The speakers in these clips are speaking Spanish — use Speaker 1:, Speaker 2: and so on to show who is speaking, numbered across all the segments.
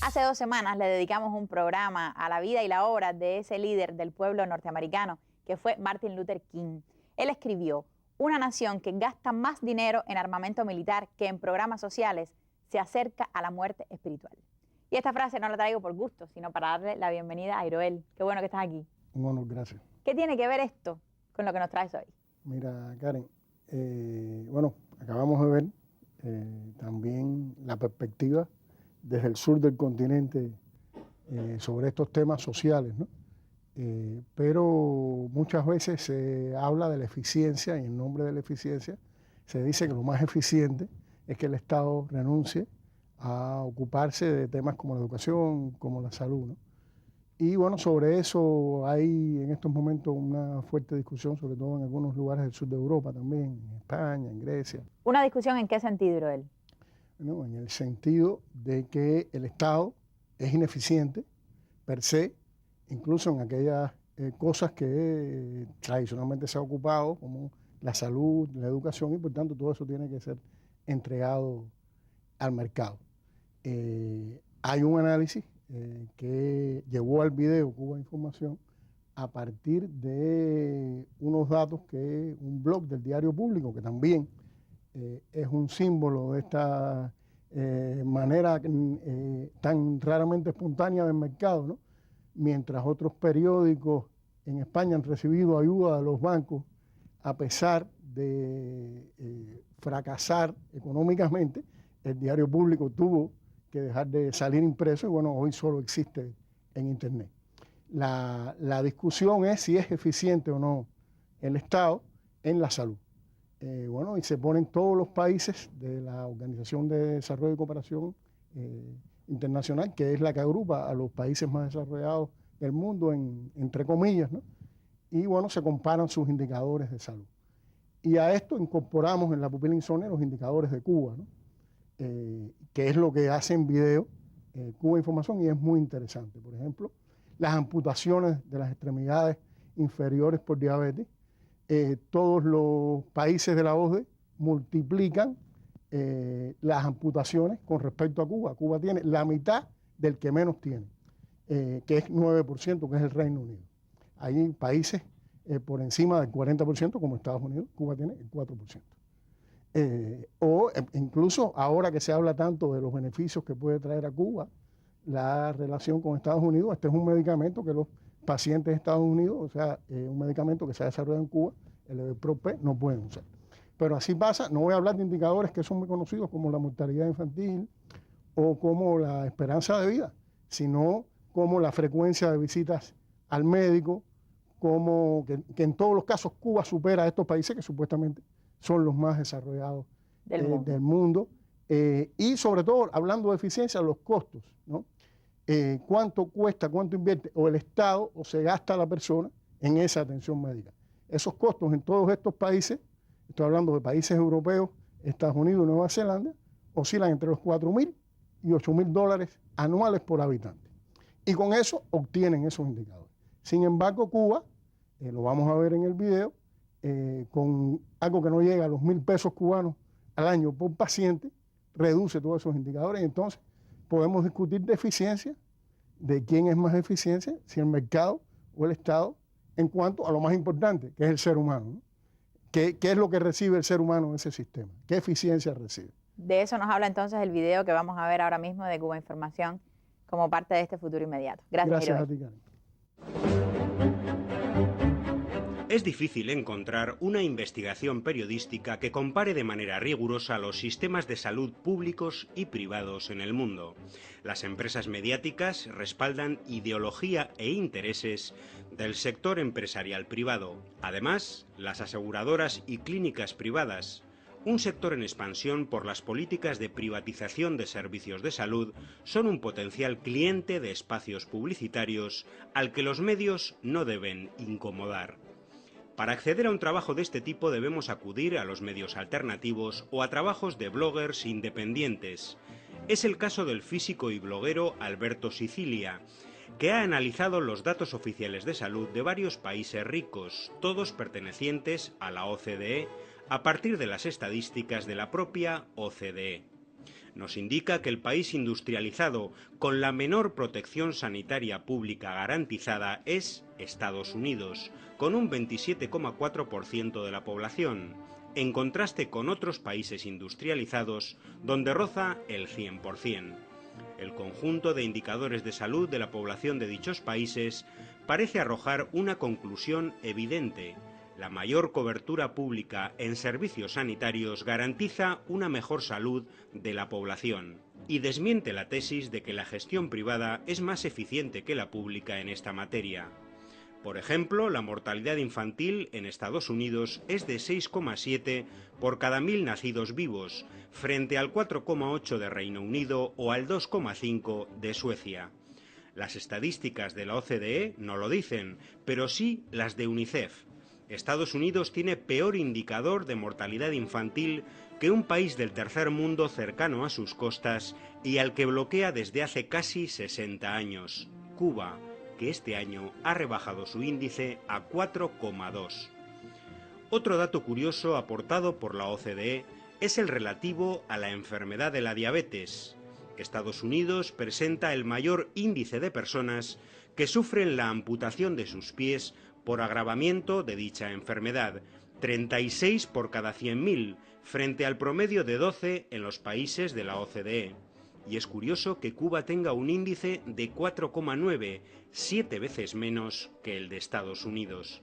Speaker 1: Hace 2 semanas le dedicamos un programa a la vida y la obra de ese líder del pueblo norteamericano que fue Martin Luther King. Él escribió: una nación que gasta más dinero en armamento militar que en programas sociales se acerca a la muerte espiritual. Y esta frase no la traigo por gusto, sino para darle la bienvenida a Iroel. Qué bueno que estás aquí.
Speaker 2: Un honor, gracias.
Speaker 1: ¿Qué tiene que ver esto con lo que nos traes hoy?
Speaker 2: Mira, Karen, bueno, acabamos de ver también la perspectiva desde el sur del continente sobre estos temas sociales, ¿no? Pero muchas veces se habla de la eficiencia y en nombre de la eficiencia se dice que lo más eficiente es que el Estado renuncie a ocuparse de temas como la educación, como la salud, ¿no? Y bueno, sobre eso hay en estos momentos una fuerte discusión, sobre todo en algunos lugares del sur de Europa también, en España, en Grecia.
Speaker 1: ¿Una discusión en qué sentido, Iroel?
Speaker 2: Bueno, en el sentido de que el Estado es ineficiente per se, incluso en aquellas cosas que tradicionalmente se ha ocupado, como la salud, la educación, y por tanto todo eso tiene que ser entregado al mercado. Hay un análisis que llevó al video Cuba Información a partir de unos datos que un blog del Diario Público, que también es un símbolo de esta manera tan raramente espontánea del mercado, ¿no? Mientras otros periódicos en España han recibido ayuda de los bancos a pesar de fracasar económicamente, el Diario Público tuvo que dejar de salir impreso y bueno, hoy solo existe en Internet. La discusión es si es eficiente o no el Estado en la salud. Bueno, y se ponen todos los países de la Organización de Desarrollo y Cooperación Internacional, que es la que agrupa a los países más desarrollados del mundo, entre comillas, ¿no? Y bueno, se comparan sus indicadores de salud. Y a esto incorporamos en la pupila insomne los indicadores de Cuba, ¿no? Que es lo que hace en video Cuba Información y es muy interesante. Por ejemplo, las amputaciones de las extremidades inferiores por diabetes. Todos los países de la OCDE multiplican las amputaciones con respecto a Cuba. Cuba tiene la mitad del que menos tiene, que es 9%, que es el Reino Unido. Hay países por encima del 40%, como Estados Unidos. Cuba tiene el 4%. O incluso ahora que se habla tanto de los beneficios que puede traer a Cuba la relación con Estados Unidos, este es un medicamento que los pacientes de Estados Unidos, o sea, un medicamento que se ha desarrollado en Cuba, el Everpro-P, no pueden usar. Pero así pasa, no voy a hablar de indicadores que son muy conocidos como la mortalidad infantil o como la esperanza de vida, sino como la frecuencia de visitas al médico, como que en todos los casos Cuba supera a estos países que supuestamente son los más desarrollados del mundo. Y sobre todo, hablando de eficiencia, los costos, ¿no? ¿Cuánto cuesta, cuánto invierte o el Estado o se gasta la persona en esa atención médica? Esos costos en todos estos países, estoy hablando de países europeos, Estados Unidos y Nueva Zelanda, oscilan entre los $4.000 y $8.000 anuales por habitante. Y con eso obtienen esos indicadores. Sin embargo, Cuba, lo vamos a ver en el video, con algo que no llega a los 1.000 pesos cubanos al año por paciente, reduce todos esos indicadores y entonces podemos discutir de eficiencia, de quién es más eficiencia, si el mercado o el Estado, en cuanto a lo más importante, que es el ser humano, ¿no? ¿Qué es lo que recibe el ser humano en ese sistema? ¿Qué eficiencia recibe?
Speaker 1: De eso nos habla entonces el video que vamos a ver ahora mismo de Cuba Información como parte de este futuro inmediato. Gracias
Speaker 2: a ti, Karen.
Speaker 3: Es difícil encontrar una investigación periodística que compare de manera rigurosa los sistemas de salud públicos y privados en el mundo. Las empresas mediáticas respaldan ideología e intereses del sector empresarial privado. Además, las aseguradoras y clínicas privadas, un sector en expansión por las políticas de privatización de servicios de salud, son un potencial cliente de espacios publicitarios al que los medios no deben incomodar. Para acceder a un trabajo de este tipo debemos acudir a los medios alternativos o a trabajos de bloggers independientes. Es el caso del físico y bloguero Alberto Sicilia, que ha analizado los datos oficiales de salud de varios países ricos, todos pertenecientes a la OCDE, a partir de las estadísticas de la propia OCDE. Nos indica que el país industrializado con la menor protección sanitaria pública garantizada es Estados Unidos, con un 27,4% de la población, en contraste con otros países industrializados donde roza el 100%. El conjunto de indicadores de salud de la población de dichos países parece arrojar una conclusión evidente. La mayor cobertura pública en servicios sanitarios garantiza una mejor salud de la población y desmiente la tesis de que la gestión privada es más eficiente que la pública en esta materia. Por ejemplo, la mortalidad infantil en Estados Unidos es de 6,7 por cada 1.000 nacidos vivos, frente al 4,8 de Reino Unido o al 2,5 de Suecia. Las estadísticas de la OCDE no lo dicen, pero sí las de UNICEF. Estados Unidos tiene peor indicador de mortalidad infantil que un país del tercer mundo cercano a sus costas y al que bloquea desde hace casi 60 años, Cuba, que este año ha rebajado su índice a 4,2. Otro dato curioso aportado por la OCDE es el relativo a la enfermedad de la diabetes. Estados Unidos presenta el mayor índice de personas que sufren la amputación de sus pies por agravamiento de dicha enfermedad, 36 por cada 100.000, frente al promedio de 12 en los países de la OCDE. Y es curioso que Cuba tenga un índice de 4,9, 7 veces menos que el de Estados Unidos.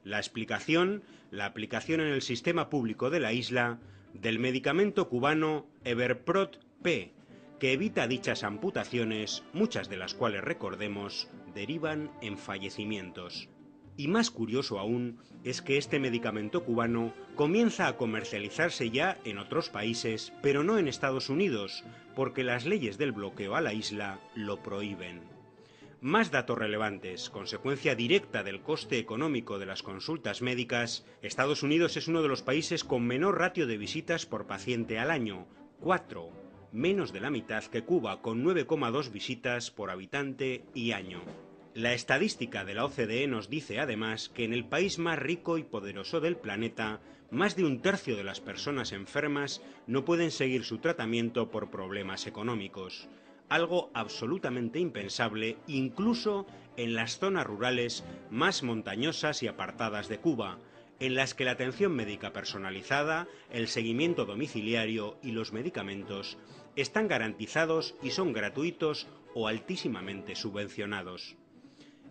Speaker 3: La explicación, la aplicación en el sistema público de la isla del medicamento cubano Everprot P, que evita dichas amputaciones, muchas de las cuales, recordemos, derivan en fallecimientos. Y más curioso aún es que este medicamento cubano comienza a comercializarse ya en otros países, pero no en Estados Unidos, porque las leyes del bloqueo a la isla lo prohíben. Más datos relevantes. Consecuencia directa del coste económico de las consultas médicas, Estados Unidos es uno de los países con menor ratio de visitas por paciente al año, 4, menos de la mitad que Cuba, con 9,2 visitas por habitante y año. La estadística de la OCDE nos dice además que en el país más rico y poderoso del planeta, más de un tercio de las personas enfermas no pueden seguir su tratamiento por problemas económicos, algo absolutamente impensable incluso en las zonas rurales más montañosas y apartadas de Cuba, en las que la atención médica personalizada, el seguimiento domiciliario y los medicamentos están garantizados y son gratuitos o altísimamente subvencionados.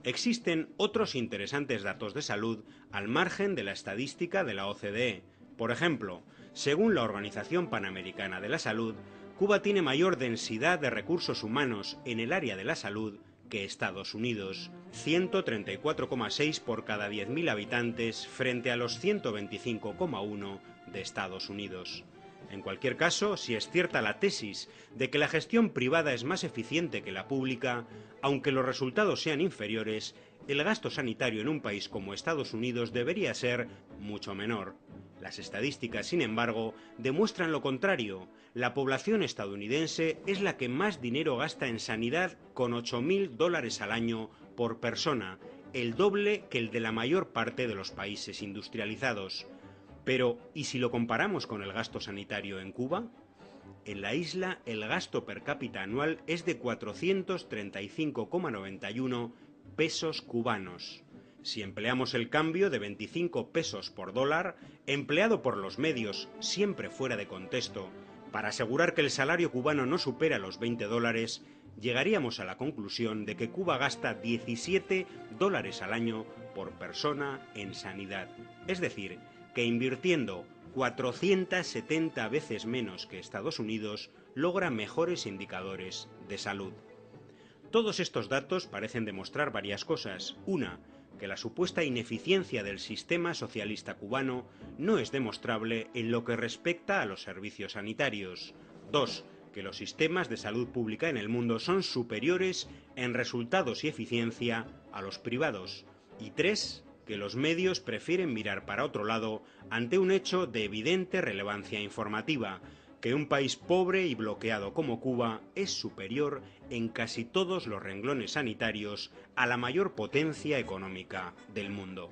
Speaker 3: Existen otros interesantes datos de salud al margen de la estadística de la OCDE. Por ejemplo, según la Organización Panamericana de la Salud, Cuba tiene mayor densidad de recursos humanos en el área de la salud que Estados Unidos, 134,6 por cada 10.000 habitantes frente a los 125,1 de Estados Unidos. En cualquier caso, si es cierta la tesis de que la gestión privada es más eficiente que la pública, aunque los resultados sean inferiores, el gasto sanitario en un país como Estados Unidos debería ser mucho menor. Las estadísticas, sin embargo, demuestran lo contrario. La población estadounidense es la que más dinero gasta en sanidad, con $8.000 al año por persona, el doble que el de la mayor parte de los países industrializados. Pero, ¿y si lo comparamos con el gasto sanitario en Cuba? En la isla el gasto per cápita anual es de 435,91 pesos cubanos. Si empleamos el cambio de 25 pesos por dólar, empleado por los medios, siempre fuera de contexto, para asegurar que el salario cubano no supera los $20, llegaríamos a la conclusión de que Cuba gasta $17 al año por persona en sanidad. Es decir, que invirtiendo 470 veces menos que Estados Unidos, logra mejores indicadores de salud. Todos estos datos parecen demostrar varias cosas. Una, que la supuesta ineficiencia del sistema socialista cubano no es demostrable en lo que respecta a los servicios sanitarios. Dos, que los sistemas de salud pública en el mundo son superiores en resultados y eficiencia a los privados. Y tres, que los medios prefieren mirar para otro lado ante un hecho de evidente relevancia informativa, que un país pobre y bloqueado como Cuba es superior en casi todos los renglones sanitarios a la mayor potencia económica del mundo.